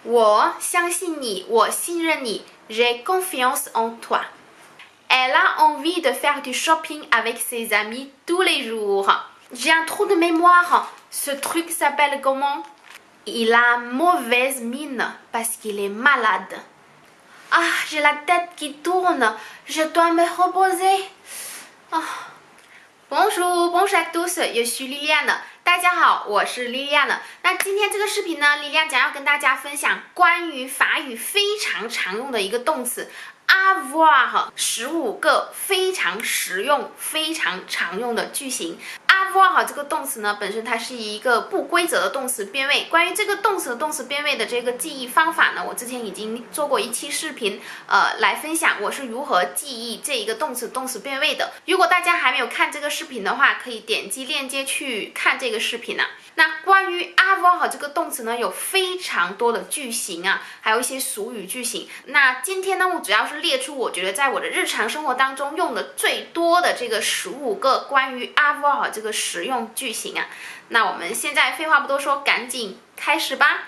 我相信你，我信任你。J'ai confiance en toi. Elle a envie de faire du shopping avec ses amis tous les jours. J'ai un trou de mémoire. Ce truc s'appelle comment? Il a mauvaise mine parce qu'il est malade. Ah, j'ai la tête qui tourne. Je dois me reposer. Bonjour, bonjour à tous. Je suis Liliane. 大家好，我是 Liliane。那今天这个视频呢，Liliane 将要跟大家分享关于法语非常常用的一个动词 avoir 15个非常实用、非常常用的句型。avoir 这个动词呢，本身它是一个不规则的动词变位。关于这个动词的动词变位的这个记忆方法呢，我之前已经做过一期视频，来分享我是如何记忆这一个动词变位的。如果大家还没有看这个视频的话，可以点击链接去看这个视频啊。那关于 avoir 这个动词呢，有非常多的句型啊，还有一些俗语句型。那今天呢，我主要是列出我觉得在我的日常生活当中用的最多的这个15个关于 avoir 这个实用句型啊。那我们现在废话不多说，赶紧开始吧。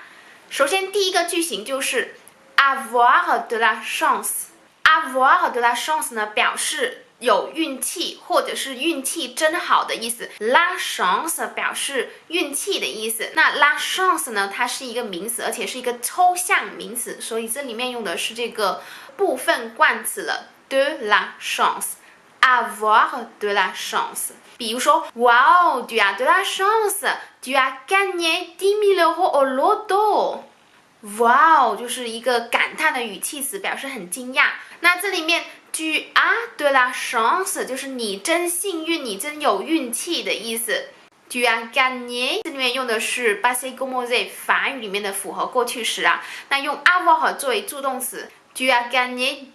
首先第一个句型就是 avoir de la chance。avoir de la chance 呢，表示有运气或者是运气真好的意思。La chance 表示运气的意思。那 la chance 呢，它是一个名词，而且是一个抽象名词，所以这里面用的是这个部分冠词了 de la chance。avoir de la chance。比如说 Wow, tu as de la chance, tu as gagné 10 000 euros au loto。Wow 就是一个感叹的语气词，表示很惊讶。那这里面tu as de la chance 就是你真幸运，你真有运气的意思。tu as gagné 这里面用的是 passé composé 法语里面的复合过去时啊，那用 avoir 作为助动词 tu as gagné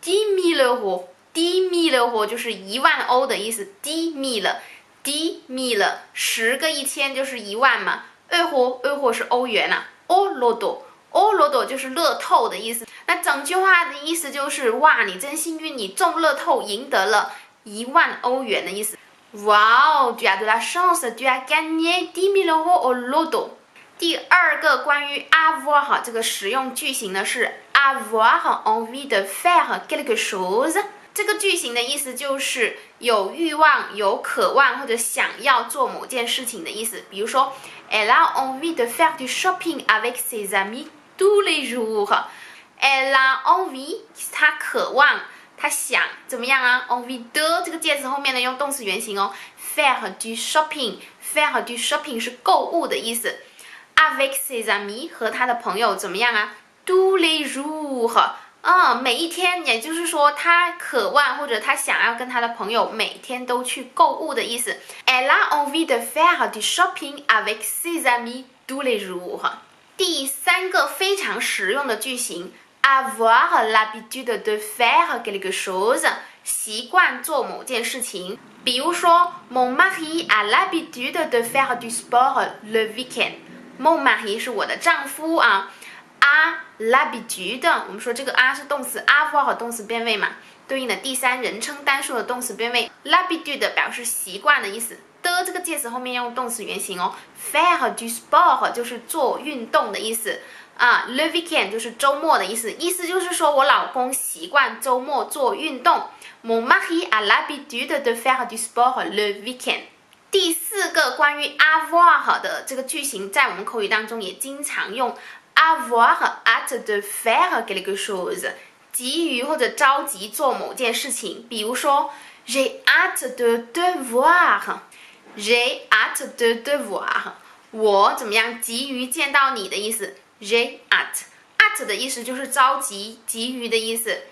10 000 euros。10 000 euros 就是1万欧的意思。10 000 10个1000就是1万嘛。euro 是欧元啊。au loto 就是乐透的意思。那整句话的意思就是哇，你真幸运，你中乐透，赢得了1万欧元的意思。Wow, tu as de la chance, tu as gagné 10 000 euros au loto。第二个关于 avoir 这个实用句型呢是 avoir envie de faire quelque chose。这个句型的意思就是有欲望、有渴望或者想要做某件事情的意思。比如说 Elle a envie de faire du shopping avec ses amis tous les jours。Elle a envie 她渴望，她想怎么样啊 envie de 这个介词后面呢用动词原形哦。faire du shopping 是购物的意思。avec ses amis 和他的朋友怎么样啊 tous les jours。每一天，也就是说他渴望或者他想要跟他的朋友每天都去购物的意思。Elle a envie de faire du shopping avec ses amis tous les jours。第三个非常实用的句型 avoir l'habitude de faire quelque chose， 习惯做某件事情。比如说 Mon mari a l'habitude de faire du sport le week-end。Mon mari 是我的丈夫啊。a l'habitude 我们说这个 a 是动词 avoir 动词变位嘛，对应的第三人称单数的动词变位。l'habitude 表示习惯的意思。的这个介词后面用动词原形哦。faire du sport 就是做运动的意思啊。le weekend 就是周末的意思。意思就是说我老公习惯周末做运动。Mon mari a l'habitude de faire du sport le weekend。第四个关于 avoir 的这个句型，在我们口语当中也经常用。avoir hâte de faire quelque chose， 急于或者着急做某件事情。比如说 J'ai hâte de te voir。J'ai hâte de te voir， 我怎么样急于见到你的意思。J'ai hâte 的意思就是着急、急于的意思。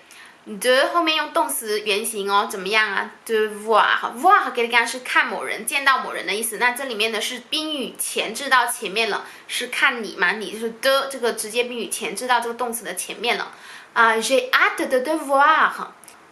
de 后面用动词原形哦，怎么样啊 ？de voir 给大家是看某人、见到某人的意思。那这里面呢是宾语前置到前面了，是看你嘛？你就是的这个直接宾语前置到这个动词的前面了。J'ai hâte de te voir，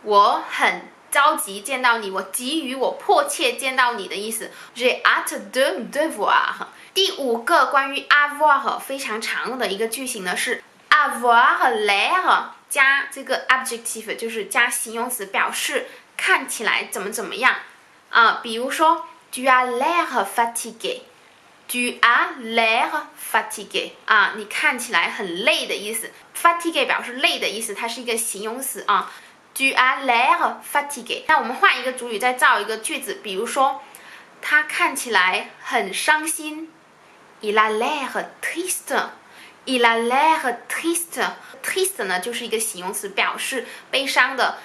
我很着急见到你，我急于、我迫切见到你的意思。J'ai hâte de te voir。第五个关于 avoir 非常常用的一个句型呢是 avoir l'air。加这个 adjective 就是加形容词，表示看起来怎么样比如说 tu as l'air fatigué， Tu as l'air fatigué 啊，你看起来很累的意思。fatigué 表示累的意思，它是一个形容词啊。Tu as l'air fatigué。那我们换一个主语，再造一个句子，比如说，他看起来很伤心。Il a l'air triste。Il a l'air triste。triste 呢就是一个形容词，表示悲伤的，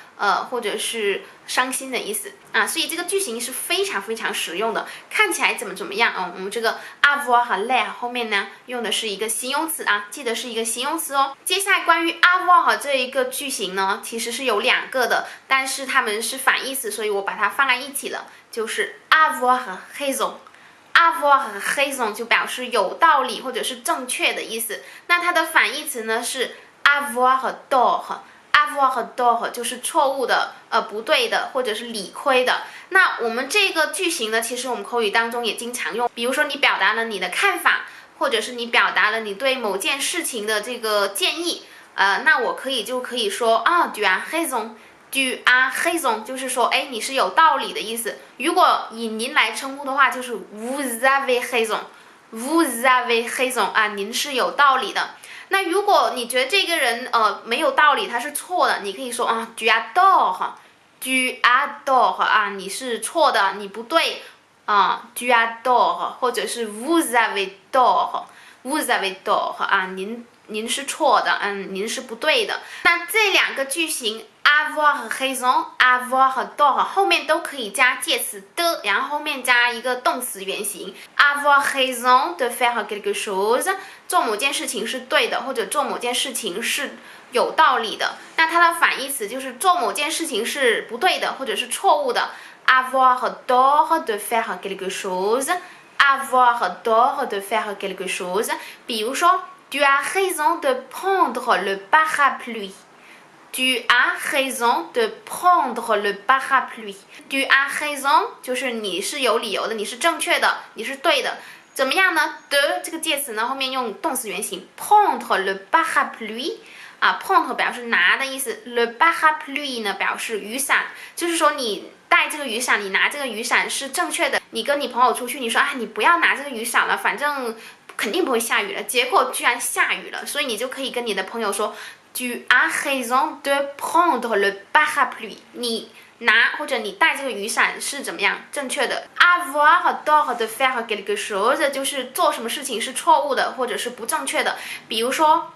或者是伤心的意思啊。所以这个句型是非常非常实用的。看起来怎么样啊？我们这个 avoir 和 l'air 后面呢用的是一个形容词啊，记得是一个形容词哦。接下来关于 avoir 这一个句型呢，其实是有2个的，但是它们是反义词，所以我把它放在一起了，就是 avoir 和 raison。avoir 和 raison 就表示有道理或者是正确的意思。那它的反义词呢是 avoir 和 tort。avoir 和 tort 就是错误的、不对的或者是理亏的。那我们这个句型呢，其实我们口语当中也经常用。比如说你表达了你的看法，或者是你表达了你对某件事情的这个建议，那我可以说啊 tu as raison。tu as raison 就是说，哎，你是有道理的意思。如果以您来称呼的话，就是 vous avez raison。vous avez raison 啊，您是有道理的。那如果你觉得这个人没有道理，他是错的，你可以说啊 tu as tort。tu as tort 啊，你是错的，你不对啊 tu as tort， 或者是 vous avez tort。vous avez tort 啊，您是错的，您是不对的。那这2个句型 avoir 和 raison，avoir 和 tort 后面都可以加介词的，然后后面加一个动词原形。avoir raison de faire quelque chose， 做某件事情是对的，或者做某件事情是有道理的。那它的反义词就是做某件事情是不对的，或者是错误的。avoir tort de faire quelque chose。avoir tort de faire quelque chose。比如说 Tu as raison de prendre le parapluie。Tu as raison de prendre le parapluie。Tu as raison 就是你是有理由的，你是正确的，你是对的。怎么样呢 ？de 这个介词呢，后面用动词原形 prendre le parapluie。prendre 表示拿的意思 ，le parapluie 呢表示雨伞，就是说你带这个雨伞，你拿这个雨伞是正确的。你跟你朋友出去，你说你不要拿这个雨伞了，反正肯定不会下雨了，结果居然下雨了，所以你就可以跟你的朋友说 Tu as raison de prendre le parapluie。你拿或者你带这个雨伞是怎么样正确的。avoir tort de faire quelque chose 就是做什么事情是错误的或者是不正确的。比如说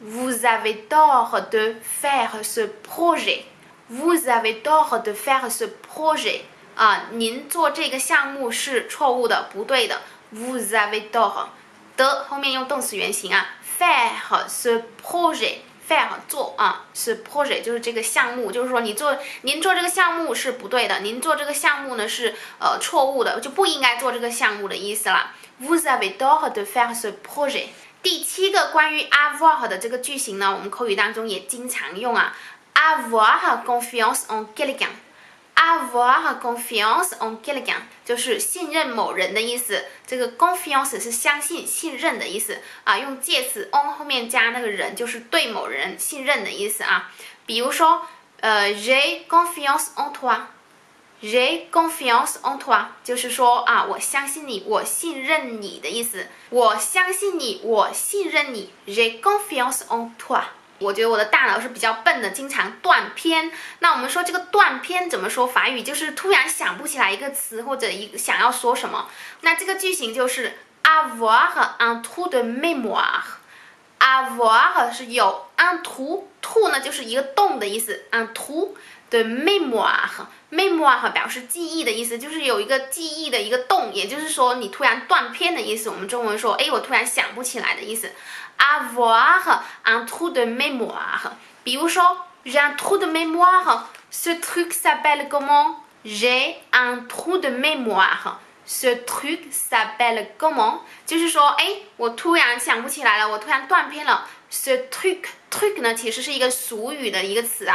Vous avez tort de faire ce projet。Vous avez tort de faire ce projet。您做这个项目是错误的，不对的。Vous avez tort。的后面用动词原形faire ce projet。faire 做ce projet 就是这个项目，就是说您做这个项目是不对的，您做这个项目呢是错误的，就不应该做这个项目的意思了。Vous avez tort de faire ce projet。第7个关于 avoir 的这个句型呢，我们口语当中也经常用avoir confiance en quelqu'un。avoir confiance en quelqu'un 就是信任某人的意思。这个 confiance 是相信、信任的意思用介词 on 后面加那个人，就是对某人信任的意思比如说j'ai confiance en toi。j'ai confiance en toi 就是说我相信你，我信任你的意思。我相信你，我信任你。j'ai confiance en toi。我觉得我的大脑是比较笨的，经常断片。那我们说这个断片怎么说法语？就是突然想不起来一个词或者想要说什么。那这个句型就是 avoir un trou de mémoire。avoir 是有 un trou 呢就是一个洞的意思 un trou de mémoire。mémoire 表示记忆的意思，就是有一个记忆的一个洞，也就是说你突然断片的意思。我们中文说我突然想不起来的意思。avoir un trou de mémoire。比如说 j'ai un trou de mémoire ce truc s'appelle comment。 j'ai un trou de mémoire ce truc s'appelle comment 就是说我突然想不起来了，我突然断片了。ce truc 呢其实是一个俗语的一个词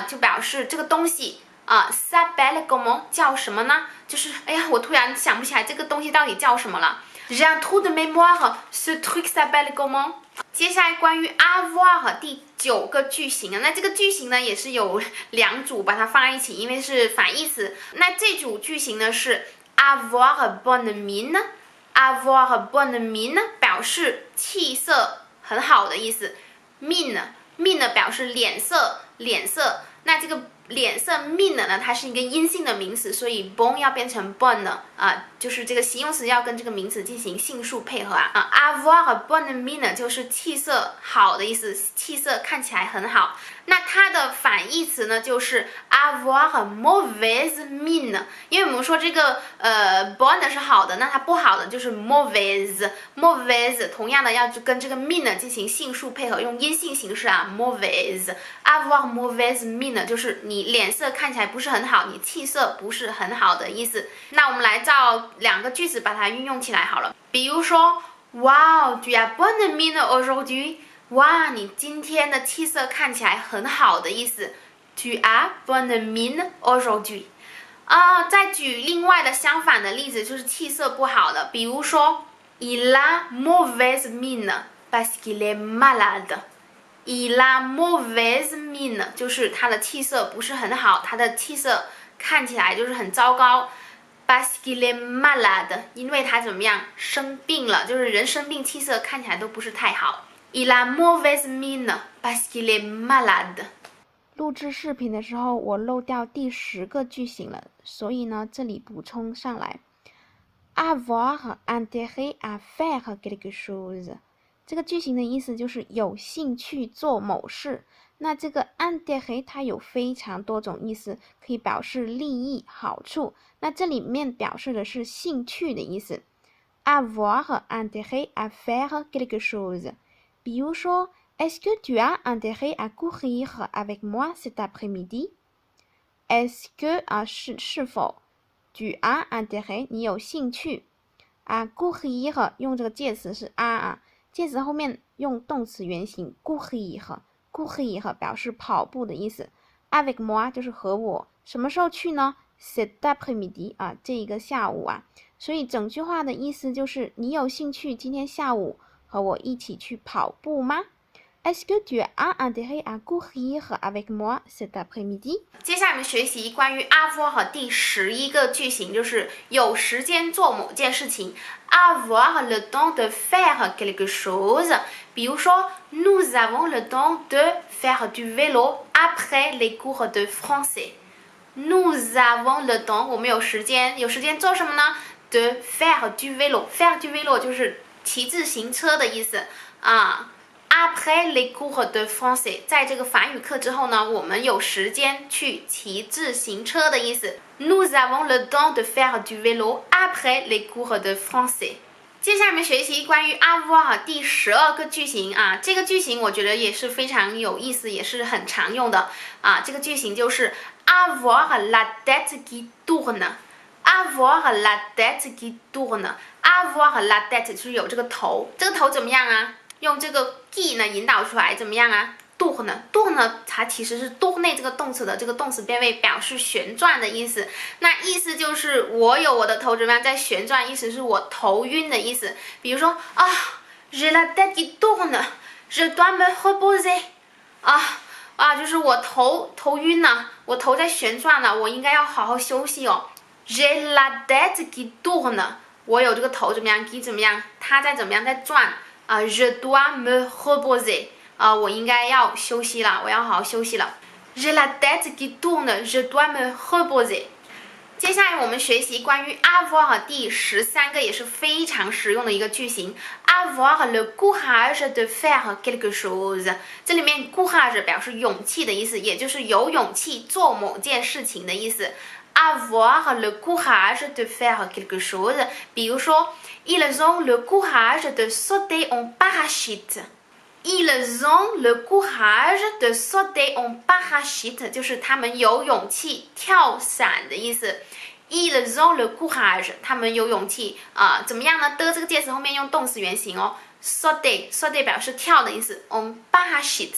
就表示这个东西s'appelle comment 叫什么呢？就是我突然想不起来这个东西到底叫什么了。J'ai un trou de mémoire ce truc s'appelle comment。 接下来关于 avoir 第9个句型那这个句型呢也是有2组，把它放在一起，因为是反义词。那这组句型呢是 avoir bonne mine。avoir bonne mine 表示气色很好的意思 mine 表示脸色，那这个脸色 mine 呢，它是一个阴性的名词，所以 bon 要变成 bonne 就是这个形容词要跟这个名词进行性数配合avoir bonne mine 就是气色好的意思，气色看起来很好。那它的反义词呢，就是 avoir mauvaise mine， 因为我们说这个bonne 是好的，那它不好的就是 mauvaise， 同样的要跟这个 mine 进行性数配合，用阴性形式mauvaise avoir mauvaise mine 就是你脸色看起来不是很好，你气色不是很好的意思。那我们来造2个句子把它运用起来好了。比如说 Wow, tu as bonne mine aujourd'hui。哇，你今天的气色看起来很好的意思 Tu as bonne mine aujourd'hui。再举另外的相反的例子，就是气色不好的，比如说 Il a mauvaise mine parce qu'il est malade。Il a mauvaise mine 就是他的气色不是很好，他的气色看起来就是很糟糕。parce qu'il est malade 因为他怎么样生病了，就是人生病气色看起来都不是太好。Il a mauvaise mine parce qu'il est malade。录制视频的时候我漏掉第10个句型了，所以呢这里补充上来。Avoir intérêt à faire quelque chose， 这个句型的意思就是有兴趣做某事。那这个 intérêt 它有非常多种意思，可以表示利益、好处。那这里面表示的是兴趣的意思。Avoir intérêt à faire quelque chose。比如说 Est-ce que tu as intérêt à courir avec moi cet après-midi? Est-ce que 是否 tu as intérêt 你有兴趣courir 用这个介词是介词后面用动词原形 courir 表示跑步的意思。avec moi 就是和我，什么时候去呢？ cet après-midi 这一个下午所以整句话的意思就是你有兴趣今天下午和我一起去跑步吗？ Est-ce que tu as intérêt à courir avec moi cet après-midi？ 接下来我们学习关于 avoir 第11个句型，就是有时间做某件事情 avoir le temps de faire quelque chose。 比如说 Nous avons le temps de faire du vélo après les cours de français。 Nous avons le temps 我们有时间做什么呢？ de faire du vélo faire du vélo 就是骑自行车的意思Après les cours de français 在这个法语课之后呢，我们有时间去骑自行车的意思。 Nous avons le temps de faire du vélo après les cours de français。 接下来我们学习关于 avoir 第12个句型这个句型我觉得也是非常有意思，也是很常用的这个句型就是 avoir la tête qui tourne。avoir la tête qui tourne。avoir la tête 就是有这个头，这个头怎么样用这个 qui 呢引导出来怎么样tourne 它其实是 tourner 这个动词的这个动词变位，表示旋转的意思。那意思就是我有我的头怎么样在旋转，意思是我头晕的意思。比如说j'ai la tête qui tourne je dois me reposer 就是我头晕了，我头在旋转了，我应该要好好休息j'ai la tête qui tourne 我有这个头怎么样 qui 怎么样，它在怎么样在转je dois me reposer我应该要休息了，我要好好休息了。J'ai la tête qui tourne, je dois me reposer。 接下来我们学习关于 avoir 第13个也是非常实用的一个句型 avoir le courage de faire quelque chose。 这里面 courage 表示勇气的意思，也就是有勇气做某件事情的意思。avoir le courage de faire quelque chose。 比如说 Ils ont le courage de sauter en parachute。Ils ont le courage de sauter en parachute 就是他们有勇气跳伞的意思。Ils ont le courage 他们有勇气怎么样呢？的这个介词后面用动词原形sauter 表示跳的意思。en parachute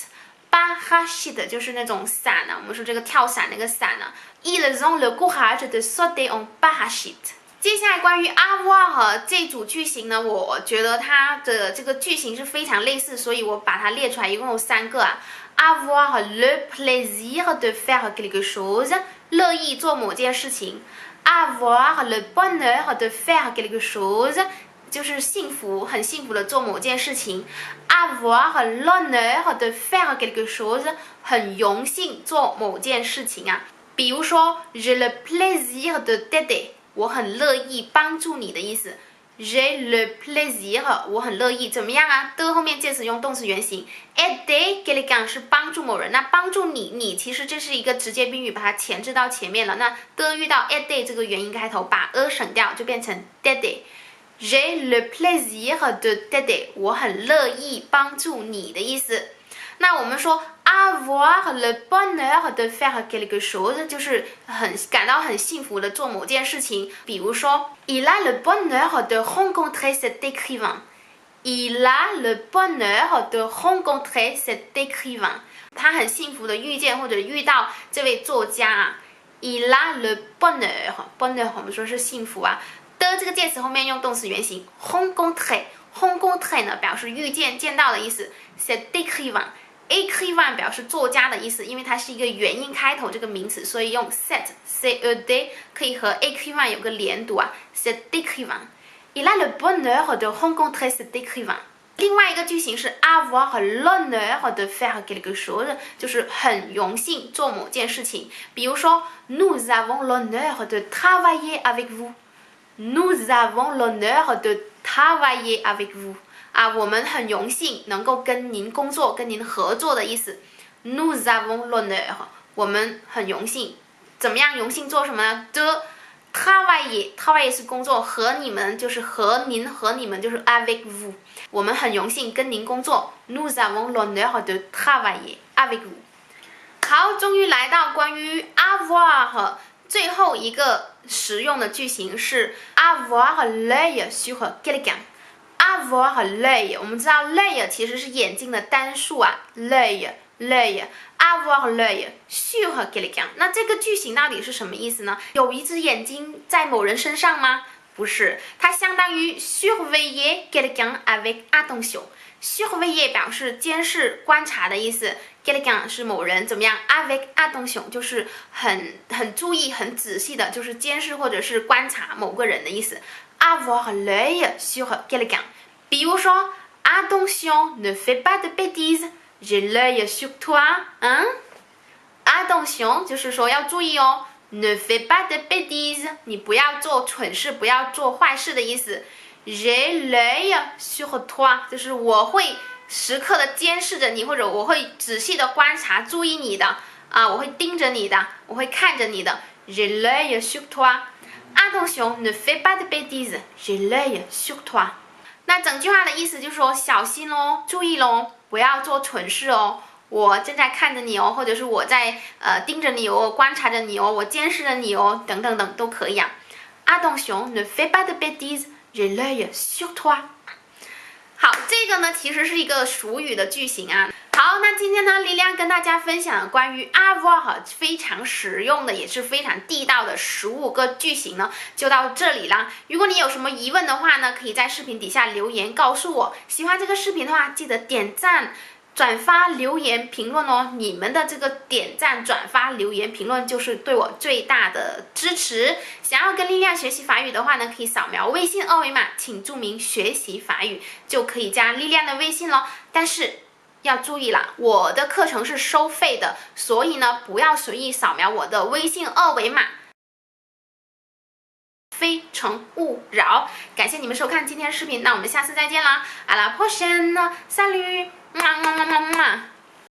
就是那种伞我们说这个跳伞那个伞Ils ont le courage de sauter en parachute。接下来关于 avoir 这组句型呢，我觉得它的这个句型是非常类似，所以我把它列出来，一共有3个avoir le plaisir de faire quelque chose 乐意做某件事情 avoir le bonheur de faire quelque chose 就是幸福，很幸福的做某件事情。avoir l'honneur de faire quelque chose， 很荣幸做某件事情啊。比如说 j'ai le plaisir de t'aider， 我很乐意帮助你的意思。j'ai le plaisir， 我很乐意，怎么样啊？的后面介词用动词原形 aider quelqu'un 是帮助某人，那帮助你其实这是一个直接宾语，把它前置到前面了。那的遇到 aider 这个元音开头，把省掉，就变成 t'aider。j'ai le plaisir de t'aider， 我很乐意帮助你的意思。那我们说 avoir le bonheur de faire quelque chose， 就是感到很幸福的做某件事情。比如说 il a le bonheur de rencontrer cet écrivain。il a le bonheur de rencontrer cet écrivain， 他很幸福的遇见或者遇到这位作家啊。il a le bonheur 我们说是幸福啊。的这个介词后面用动词原形 rencontrer 呢表示遇见见到的意思。cet écrivain表示作家的意思，因为它是一个元音开头这个名词，所以用 cet 可以和 écrivain 有个连读啊。cet écrivain。il a le bonheur de rencontrer cet écrivain。另外一个句型是 avoir l'honneur de faire quelque chose， 就是很荣幸做某件事情。比如说 nous avons l'honneur de travailler avec vous。nous avons l'honneur de travailler avec vous。啊，我们很荣幸能够跟您工作，跟您合作的意思。nous avons l'honneur， 我们很荣幸。怎么样？荣幸做什么呢？ de travailler 是工作，和你们就是和您和你们就是 avec vous， 我们很荣幸跟您工作。nous avons l'honneur de travailler avec vous。好，终于来到关于 avoir 最后一个实用的句型是 avoir l'œil sur quelqu'un。avoir l'œil， 我们知道 l'œil 其实是眼睛的单数啊 l'œil avoir l'œil sur quelqu'un， 那这个句型到底是什么意思呢？有一只眼睛在某人身上吗？不是，它相当于 surveiller quelqu'un avec attention。surveiller 表示监视观察的意思， quelqu'un 是某人，怎么样 avec attention 就是很注意很仔细的，就是监视或者是观察某个人的意思。avoir l'œil sur quelqu'un。比如说 attention ne fais pas de bêtises j'ai l'œil sur toi， attention 就是说要注意哦 ne fais pas de bêtises 你不要做蠢事，不要做坏事的意思。j'ai l'œil sur toi 就是我会时刻的监视着你，或者我会仔细的观察注意你的啊，我会盯着你的，我会看着你的。j'ai l'œil sur toi attention ne fais pas de bêtises j'ai l'œil sur toi。那整句话的意思就是说，小心咯，注意咯，不要做蠢事哦。我正在看着你哦，或者是我在盯着你哦，观察着你哦，我监视着你哦，等等等都可以啊。Attention ne fais pas de bêtises j'ai l'œil sur toi。好，这个呢其实是一个属语的句型啊。好，那今天呢，莉莉安跟大家分享关于 avoir 非常实用的，也是非常地道的15个句型呢，就到这里啦。如果你有什么疑问的话呢，可以在视频底下留言告诉我。喜欢这个视频的话，记得点赞、转发、留言、评论哦。你们的这个点赞、转发、留言、评论就是对我最大的支持。想要跟莉莉安学习法语的话呢，可以扫描微信二维码，请注明学习法语，就可以加莉莉安的微信咯。但是要注意啦，我的课程是收费的，所以呢，不要随意扫描我的微信二维码，非诚勿扰。感谢你们收看今天的视频，那我们下次再见啦！À la prochaine， salut。